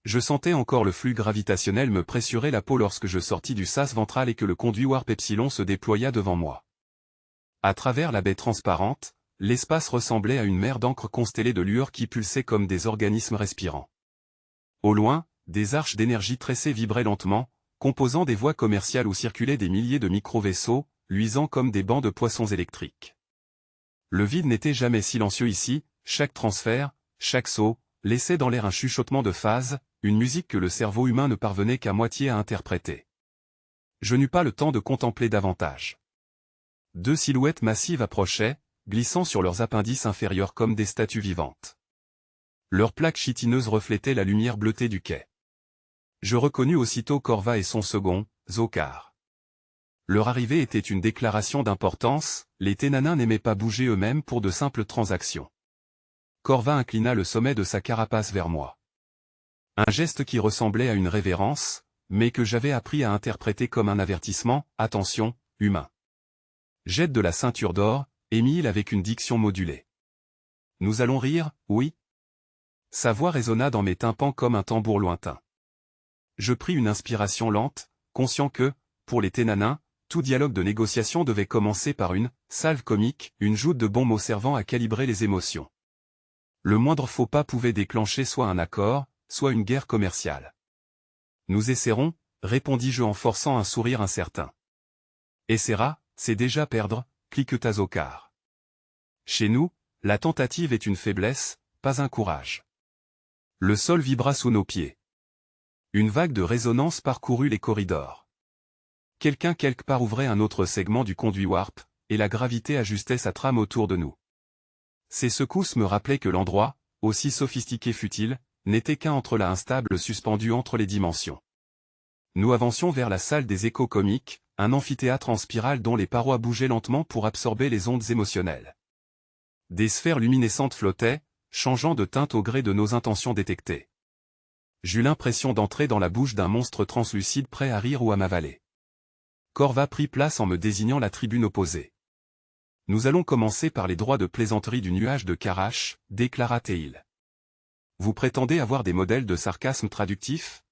Je sentais encore le flux gravitationnel me pressurer la peau lorsque je sortis du sas ventral et que le conduit Warp Epsilon se déploya devant moi. À travers la baie transparente, l'espace ressemblait à une mer d'encre constellée de lueurs qui pulsaient comme des organismes respirants. Au loin, des arches d'énergie tressées vibraient lentement, composant des voies commerciales où circulaient des milliers de micro-vaisseaux, luisants comme des bancs de poissons électriques. Le vide n'était jamais silencieux ici, chaque transfert, chaque saut, laissait dans l'air un chuchotement de phase, une musique que le cerveau humain ne parvenait qu'à moitié à interpréter. Je n'eus pas le temps de contempler davantage. Deux silhouettes massives approchaient, glissant sur leurs appendices inférieurs comme des statues vivantes. Leurs plaques chitineuses reflétaient la lumière bleutée du quai. Je reconnus aussitôt Corva et son second, Zokar. Leur arrivée était une déclaration d'importance, les Ténanins n'aimaient pas bouger eux-mêmes pour de simples transactions. Corva inclina le sommet de sa carapace vers moi. Un geste qui ressemblait à une révérence, mais que j'avais appris à interpréter comme un avertissement, attention, humain. Jette de la ceinture d'or, émile avec une diction modulée. Nous allons rire, oui? Sa voix résonna dans mes tympans comme un tambour lointain. Je pris une inspiration lente, conscient que, pour les Ténanins, tout dialogue de négociation devait commencer par une salve comique, une joute de bons mots servant à calibrer les émotions. Le moindre faux pas pouvait déclencher soit un accord, soit une guerre commerciale. Nous essaierons, répondis-je en forçant un sourire incertain. Essaiera, c'est déjà perdre, cliqueta Zokar. Chez nous, la tentative est une faiblesse, pas un courage. Le sol vibra sous nos pieds. Une vague de résonance parcourut les corridors. Quelqu'un quelque part ouvrait un autre segment du conduit Warp, et la gravité ajustait sa trame autour de nous. Ces secousses me rappelaient que l'endroit, aussi sophistiqué fût-il, n'était qu'un entrelac instable suspendu entre les dimensions. Nous avancions vers la salle des échos comiques, un amphithéâtre en spirale dont les parois bougeaient lentement pour absorber les ondes émotionnelles. Des sphères luminescentes flottaient, changeant de teinte au gré de nos intentions détectées. J'eus l'impression d'entrer dans la bouche d'un monstre translucide prêt à rire ou à m'avaler. Corva prit place en me désignant la tribune opposée. Nous allons commencer par les droits de plaisanterie du nuage de Karash, déclara Teil. Vous prétendez avoir des modèles de sarcasme traductif?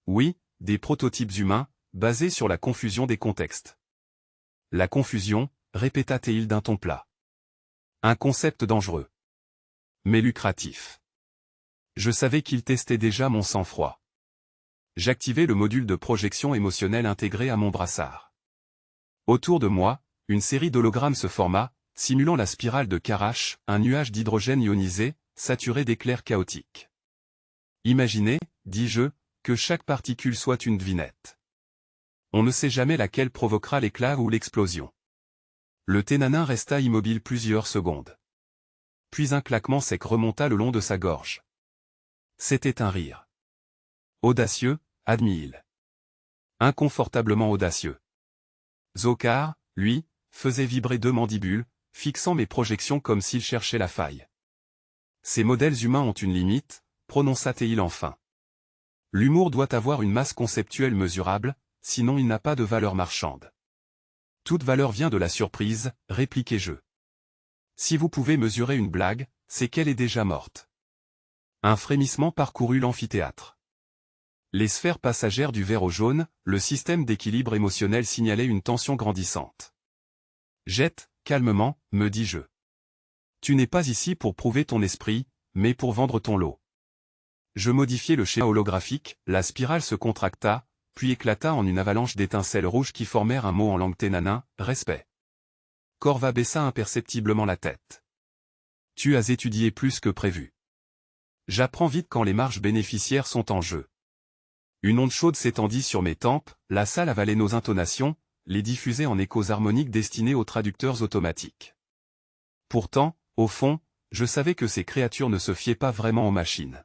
Oui, des prototypes humains, basés sur la confusion des contextes. La confusion, répéta Teil d'un ton plat. Un concept dangereux. Mais lucratif. Je savais qu'il testait déjà mon sang-froid. J'activai le module de projection émotionnelle intégré à mon brassard. Autour de moi, une série d'hologrammes se forma, simulant la spirale de Karash, un nuage d'hydrogène ionisé, saturé d'éclairs chaotiques. Imaginez, dis-je, que chaque particule soit une devinette. On ne sait jamais laquelle provoquera l'éclat ou l'explosion. Le Ténanin resta immobile plusieurs secondes. Puis un claquement sec remonta le long de sa gorge. C'était un rire. Audacieux, admit-il. Inconfortablement audacieux. Zokar, lui, faisait vibrer deux mandibules, fixant mes projections comme s'il cherchait la faille. Ces modèles humains ont une limite, prononça-t-il enfin. L'humour doit avoir une masse conceptuelle mesurable, sinon il n'a pas de valeur marchande. Toute valeur vient de la surprise, répliquai-je. Si vous pouvez mesurer une blague, c'est qu'elle est déjà morte. Un frémissement parcourut l'amphithéâtre. Les sphères passagères du vert au jaune, le système d'équilibre émotionnel signalait une tension grandissante. Jette, calmement, me dis-je. Tu n'es pas ici pour prouver ton esprit, mais pour vendre ton lot. Je modifiai le schéma holographique, la spirale se contracta, puis éclata en une avalanche d'étincelles rouges qui formèrent un mot en langue ténanin, respect. Corva baissa imperceptiblement la tête. Tu as étudié plus que prévu. J'apprends vite quand les marges bénéficiaires sont en jeu. Une onde chaude s'étendit sur mes tempes, la salle avalait nos intonations, les diffusait en échos harmoniques destinés aux traducteurs automatiques. Pourtant, au fond, je savais que ces créatures ne se fiaient pas vraiment aux machines.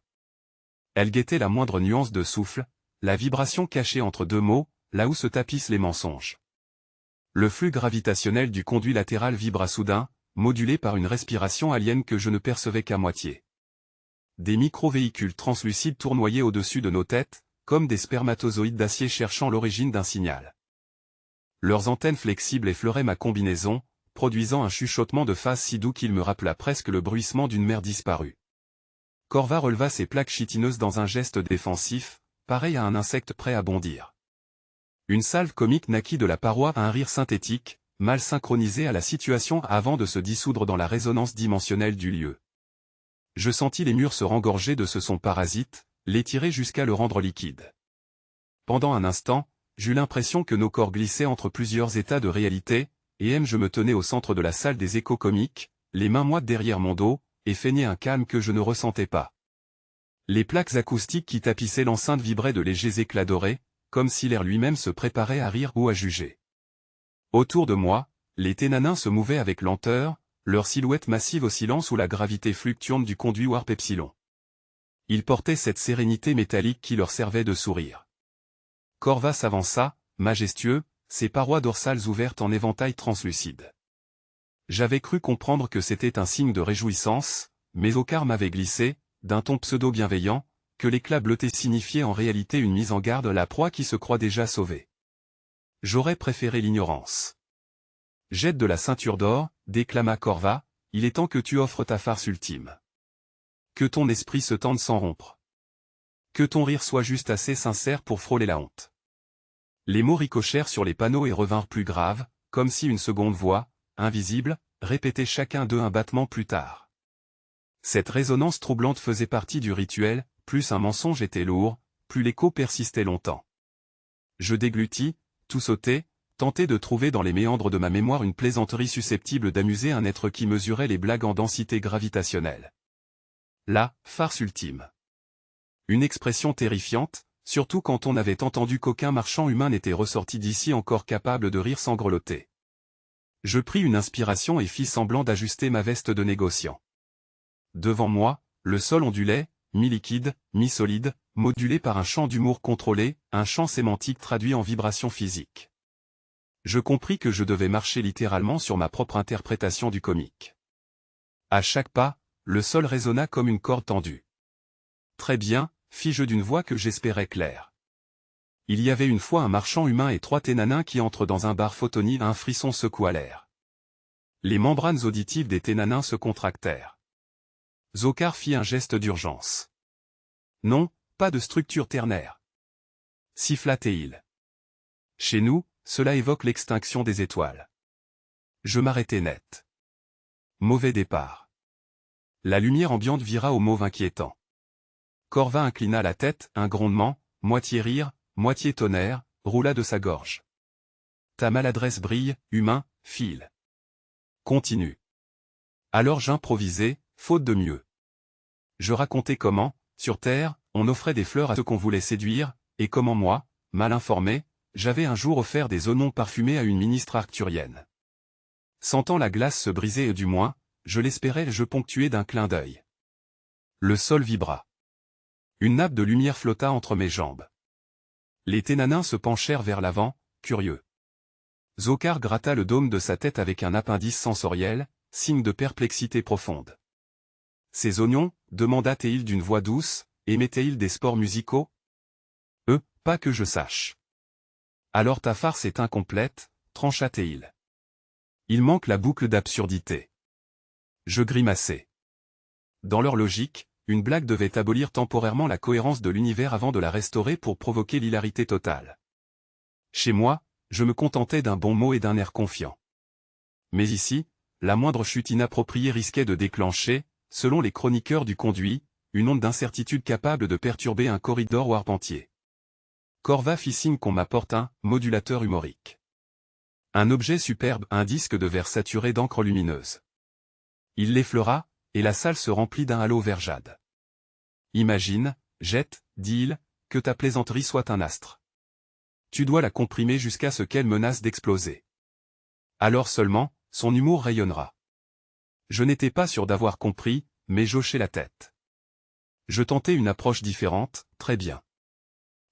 Elles guettaient la moindre nuance de souffle, la vibration cachée entre deux mots, là où se tapissent les mensonges. Le flux gravitationnel du conduit latéral vibra soudain, modulé par une respiration alien que je ne percevais qu'à moitié. Des micro-véhicules translucides tournoyaient au-dessus de nos têtes, comme des spermatozoïdes d'acier cherchant l'origine d'un signal. Leurs antennes flexibles effleuraient ma combinaison, produisant un chuchotement de phase si doux qu'il me rappela presque le bruissement d'une mer disparue. Corva releva ses plaques chitineuses dans un geste défensif, pareil à un insecte prêt à bondir. Une salve comique naquit de la paroi à un rire synthétique, mal synchronisé à la situation avant de se dissoudre dans la résonance dimensionnelle du lieu. Je sentis les murs se rengorger de ce son parasite, l'étirer jusqu'à le rendre liquide. Pendant un instant, j'eus l'impression que nos corps glissaient entre plusieurs états de réalité, et je me tenais au centre de la salle des échos comiques, les mains moites derrière mon dos, et feignais un calme que je ne ressentais pas. Les plaques acoustiques qui tapissaient l'enceinte vibraient de légers éclats dorés, comme si l'air lui-même se préparait à rire ou à juger. Autour de moi, les Ténanins se mouvaient avec lenteur, leur silhouette massive oscillant sous la gravité fluctuante du conduit Warp Epsilon. Ils portaient cette sérénité métallique qui leur servait de sourire. Corva s'avança, majestueux, ses parois dorsales ouvertes en éventail translucide. J'avais cru comprendre que c'était un signe de réjouissance, mais Ocar m'avait glissé, d'un ton pseudo-bienveillant, que l'éclat bleuté signifiait en réalité une mise en garde à la proie qui se croit déjà sauvée. J'aurais préféré l'ignorance. Jette de la ceinture d'or, déclama Corva, il est temps que tu offres ta farce ultime. Que ton esprit se tende sans rompre. Que ton rire soit juste assez sincère pour frôler la honte. Les mots ricochèrent sur les panneaux et revinrent plus graves, comme si une seconde voix, invisible, répétait chacun d'eux un battement plus tard. Cette résonance troublante faisait partie du rituel, plus un mensonge était lourd, plus l'écho persistait longtemps. Je déglutis, tout sauté, tenté de trouver dans les méandres de ma mémoire une plaisanterie susceptible d'amuser un être qui mesurait les blagues en densité gravitationnelle. La farce ultime. Une expression terrifiante, surtout quand on avait entendu qu'aucun marchand humain n'était ressorti d'ici encore capable de rire sans grelotter. Je pris une inspiration et fis semblant d'ajuster ma veste de négociant. Devant moi, le sol ondulait, mi-liquide, mi-solide, modulé par un chant d'humour contrôlé, un chant sémantique traduit en vibrations physiques. Je compris que je devais marcher littéralement sur ma propre interprétation du comique. À chaque pas, le sol résonna comme une corde tendue. Très bien, fis-je d'une voix que j'espérais claire. Il y avait une fois un marchand humain et 3 Ténanins qui entrent dans un bar photonique, un frisson secoua l'air. Les membranes auditives des Ténanins se contractèrent. Zokar fit un geste d'urgence. Non, pas de structure ternaire. Siffla Théil. Chez nous, cela évoque l'extinction des étoiles. Je m'arrêtai net. Mauvais départ. La lumière ambiante vira au mauve inquiétant. Corva inclina la tête, un grondement, moitié rire, moitié tonnerre, roula de sa gorge. Ta maladresse brille, humain, file. Continue. Alors j'improvisai, faute de mieux. Je racontais comment, sur Terre, on offrait des fleurs à ceux qu'on voulait séduire, et comment moi, mal informé, j'avais un jour offert des oignons parfumés à une ministre arcturienne. Sentant la glace se briser et du moins, je l'espérais, je ponctuai d'un clin d'œil. Le sol vibra. Une nappe de lumière flotta entre mes jambes. Les Ténanins se penchèrent vers l'avant, curieux. Zokar gratta le dôme de sa tête avec un appendice sensoriel, signe de perplexité profonde. Ces oignons, demanda Théil d'une voix douce, émettaient-ils des spores musicaux? Pas que je sache. Alors ta farce est incomplète, trancha Théil. Il manque la boucle d'absurdité. Je grimaçai. Dans leur logique, une blague devait abolir temporairement la cohérence de l'univers avant de la restaurer pour provoquer l'hilarité totale. Chez moi, je me contentais d'un bon mot et d'un air confiant. Mais ici, la moindre chute inappropriée risquait de déclencher, selon les chroniqueurs du conduit, une onde d'incertitude capable de perturber un corridor warp entier. Corva fit signe qu'on m'apporte un modulateur humorique. Un objet superbe, un disque de verre saturé d'encre lumineuse. Il l'effleura, et la salle se remplit d'un halo vert jade. Imagine, jette, dit-il, que ta plaisanterie soit un astre. Tu dois la comprimer jusqu'à ce qu'elle menace d'exploser. Alors seulement, son humour rayonnera. Je n'étais pas sûr d'avoir compris, mais j'hochai la tête. Je tentais une approche différente, très bien.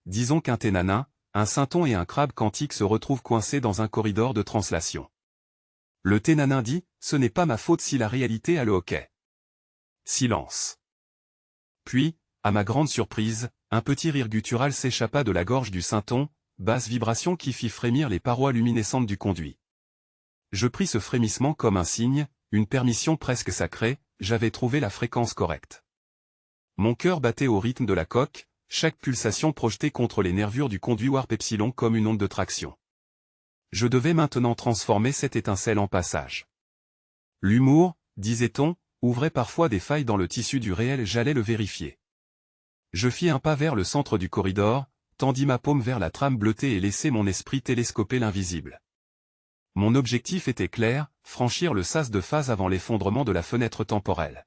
Disons qu'un Ténanin, un Synton et un crabe quantique se retrouvent coincés dans un corridor de translation. Le Ténanin dit, ce n'est pas ma faute si la réalité a le hoquet. Silence. Puis, à ma grande surprise, un petit rire guttural s'échappa de la gorge du Synton, basse vibration qui fit frémir les parois luminescentes du conduit. Je pris ce frémissement comme un signe, une permission presque sacrée, j'avais trouvé la fréquence correcte. Mon cœur battait au rythme de la coque, chaque pulsation projetée contre les nervures du conduit Warp Epsilon comme une onde de traction. Je devais maintenant transformer cette étincelle en passage. L'humour, disait-on, ouvrait parfois des failles dans le tissu du réel, j'allais le vérifier. Je fis un pas vers le centre du corridor, tendis ma paume vers la trame bleutée et laissai mon esprit télescoper l'invisible. Mon objectif était clair, franchir le sas de phase avant l'effondrement de la fenêtre temporelle.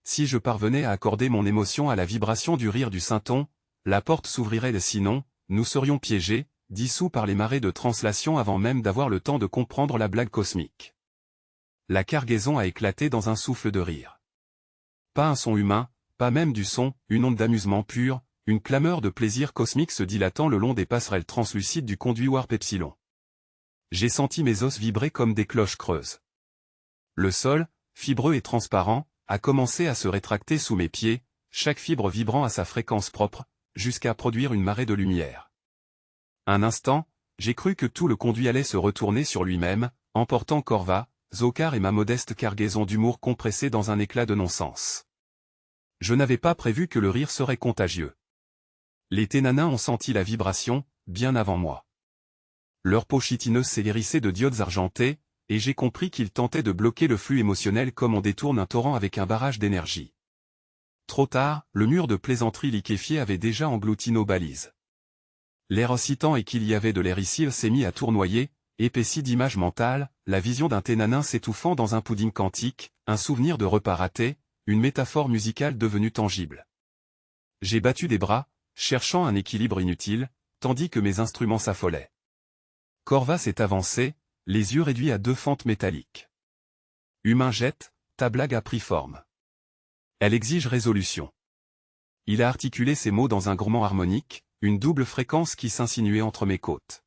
Si je parvenais à accorder mon émotion à la vibration du rire du Sainton, la porte s'ouvrirait, sinon, nous serions piégés, dissous par les marées de translation avant même d'avoir le temps de comprendre la blague cosmique. La cargaison a éclaté dans un souffle de rire. Pas un son humain, pas même du son, une onde d'amusement pur, une clameur de plaisir cosmique se dilatant le long des passerelles translucides du conduit Warp Epsilon. J'ai senti mes os vibrer comme des cloches creuses. Le sol, fibreux et transparent, a commencé à se rétracter sous mes pieds, chaque fibre vibrant à sa fréquence propre, jusqu'à produire une marée de lumière. Un instant, j'ai cru que tout le conduit allait se retourner sur lui-même, emportant Corva, Zokar et ma modeste cargaison d'humour compressée dans un éclat de non-sens. Je n'avais pas prévu que le rire serait contagieux. Les Ténanins ont senti la vibration, bien avant moi. Leur peau chitineuse s'est hérissée de diodes argentées, et j'ai compris qu'ils tentaient de bloquer le flux émotionnel comme on détourne un torrent avec un barrage d'énergie. Trop tard, le mur de plaisanterie liquéfié avait déjà englouti nos balises. L'air incitant et qu'il y avait de l'air ici s'est mis à tournoyer, épaissi d'images mentales, la vision d'un Ténanin s'étouffant dans un pudding quantique, un souvenir de repas raté, une métaphore musicale devenue tangible. J'ai battu des bras, cherchant un équilibre inutile, tandis que mes instruments s'affolaient. Corva s'est avancé, les yeux réduits à 2 fentes métalliques. Humain jette, ta blague a pris forme. Elle exige résolution. Il a articulé ces mots dans un gromment harmonique, une double fréquence qui s'insinuait entre mes côtes.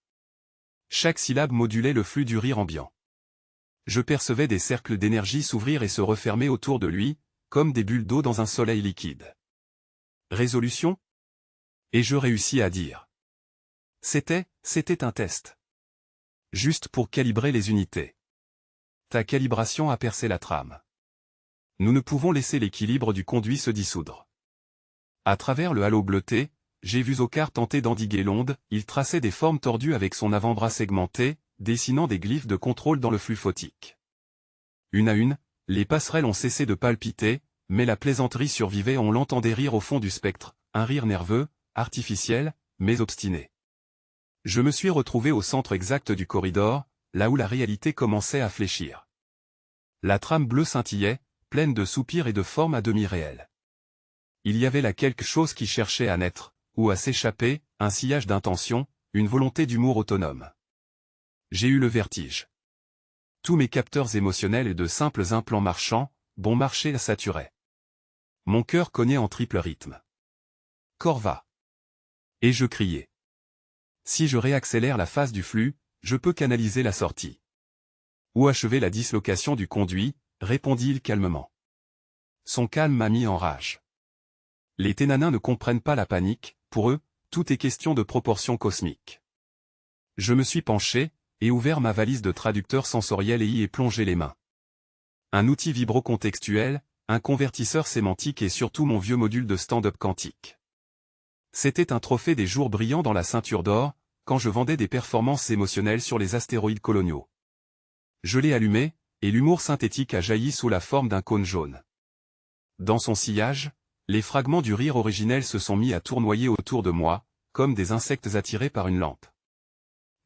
Chaque syllabe modulait le flux du rire ambiant. Je percevais des cercles d'énergie s'ouvrir et se refermer autour de lui, comme des bulles d'eau dans un soleil liquide. Résolution ? Et je réussis à dire. C'était un test. Juste pour calibrer les unités. Ta calibration a percé la trame. Nous ne pouvons laisser l'équilibre du conduit se dissoudre. À travers le halo bleuté, j'ai vu Zokar tenter d'endiguer l'onde, il traçait des formes tordues avec son avant-bras segmenté, dessinant des glyphes de contrôle dans le flux photique. Une à une, les passerelles ont cessé de palpiter, mais la plaisanterie survivait, on l'entendait rire au fond du spectre, un rire nerveux, artificiel, mais obstiné. Je me suis retrouvé au centre exact du corridor, là où la réalité commençait à fléchir. La trame bleue scintillait, pleine de soupirs et de formes à demi réelles. Il y avait là quelque chose qui cherchait à naître, ou à s'échapper, un sillage d'intention, une volonté d'humour autonome. J'ai eu le vertige. Tous mes capteurs émotionnels et de simples implants marchands, bon marché saturaient. Mon cœur cognait en triple rythme. Corva. Et je criais. Si je réaccélère la phase du flux, je peux canaliser la sortie. Ou achever la dislocation du conduit, répondit-il calmement. Son calme m'a mis en rage. Les Ténanins ne comprennent pas la panique, pour eux, tout est question de proportions cosmiques. Je me suis penché, et ouvert ma valise de traducteur sensoriel et y ai plongé les mains. Un outil vibro-contextuel, un convertisseur sémantique et surtout mon vieux module de stand-up quantique. C'était un trophée des jours brillants dans la ceinture d'or, quand je vendais des performances émotionnelles sur les astéroïdes coloniaux. Je l'ai allumé, et l'humour synthétique a jailli sous la forme d'un cône jaune. Dans son sillage, les fragments du rire originel se sont mis à tournoyer autour de moi, comme des insectes attirés par une lampe.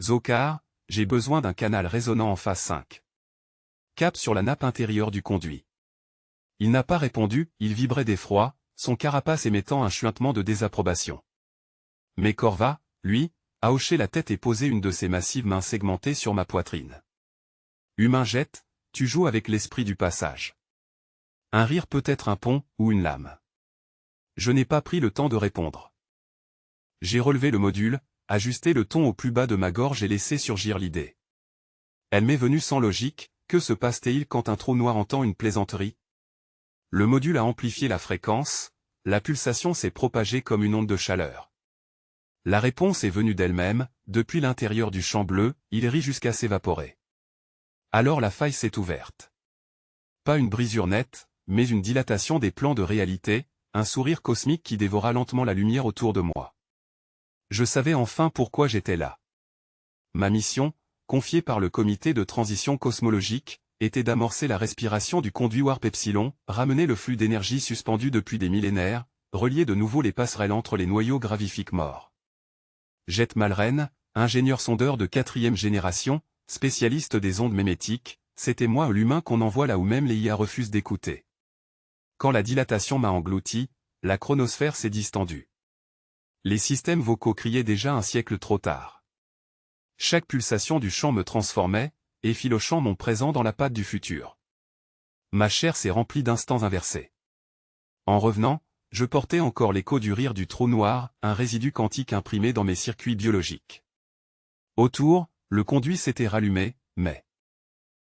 Zokar, j'ai besoin d'un canal résonnant en phase 5. Cap sur la nappe intérieure du conduit. Il n'a pas répondu, il vibrait d'effroi, son carapace émettant un chuintement de désapprobation. Mais Corva, lui, a hoché la tête et posé une de ses massives mains segmentées sur ma poitrine. Humain jette, tu joues avec l'esprit du passage. Un rire peut être un pont, ou une lame. Je n'ai pas pris le temps de répondre. J'ai relevé le module, ajusté le ton au plus bas de ma gorge et laissé surgir l'idée. Elle m'est venue sans logique, que se passe-t-il quand un trou noir entend une plaisanterie? Le module a amplifié la fréquence, la pulsation s'est propagée comme une onde de chaleur. La réponse est venue d'elle-même, depuis l'intérieur du champ bleu, il rit jusqu'à s'évaporer. Alors la faille s'est ouverte. Pas une brisure nette, mais une dilatation des plans de réalité, un sourire cosmique qui dévora lentement la lumière autour de moi. Je savais enfin pourquoi j'étais là. Ma mission, confiée par le comité de transition cosmologique, était d'amorcer la respiration du conduit Warp Epsilon, ramener le flux d'énergie suspendu depuis des millénaires, relier de nouveau les passerelles entre les noyaux gravifiques morts. Jet Malren, ingénieur sondeur de 4e génération, spécialiste des ondes mémétiques, c'était moi l'humain qu'on envoie là où même les IA refusent d'écouter. Quand la dilatation m'a englouti, la chronosphère s'est distendue. Les systèmes vocaux criaient déjà un siècle trop tard. Chaque pulsation du champ me transformait, effilochant mon présent dans la patte du futur. Ma chair s'est remplie d'instants inversés. En revenant, je portais encore l'écho du rire du trou noir, un résidu quantique imprimé dans mes circuits biologiques. Autour, le conduit s'était rallumé, mais